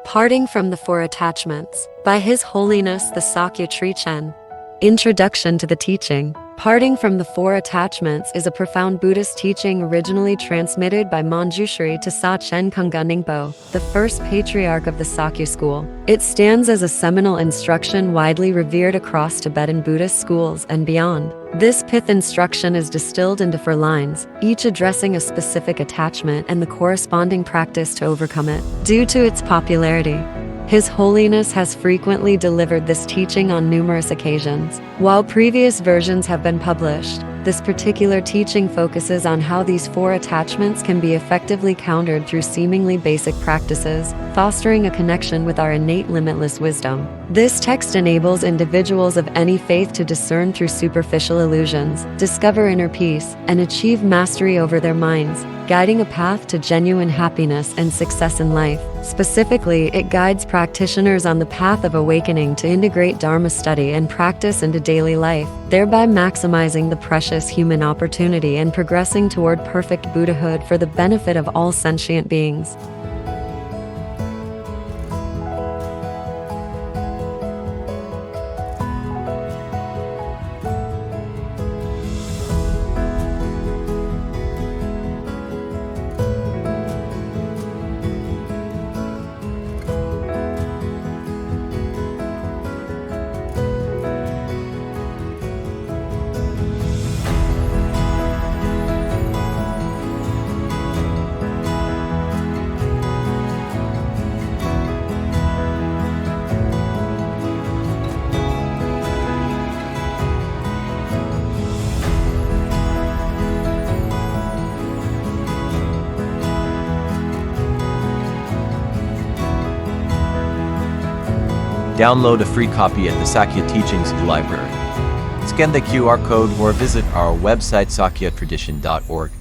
Parting from the Four Attachments, by His Holiness the Sakya Trichin. Introduction to the teaching. Parting from the Four Attachments is a profound Buddhist teaching originally transmitted by Mañjuśrī to Sachen Kunga Nyingpo, the first patriarch of the Sakya school. It stands as a seminal instruction widely revered across Tibetan Buddhist schools and beyond. This pith instruction is distilled into 4 lines, each addressing a specific attachment and the corresponding practice to overcome it. Due to its popularity, His Holiness has frequently delivered this teaching on numerous occasions. While previous versions have been published, this particular teaching focuses on how these 4 attachments can be effectively countered through seemingly basic practices, fostering a connection with our innate limitless wisdom. This text enables individuals of any faith to discern through superficial illusions, discover inner peace, and achieve mastery over their minds, guiding a path to genuine happiness and success in life. Specifically, it guides practitioners on the path of awakening to integrate Dharma study and practice into daily life, thereby maximizing the precious human opportunity and progressing toward perfect buddhahood for the benefit of all sentient beings. Download a free copy at the Sakya Teachings Library. Scan the QR code or visit our website sakyatradition.org.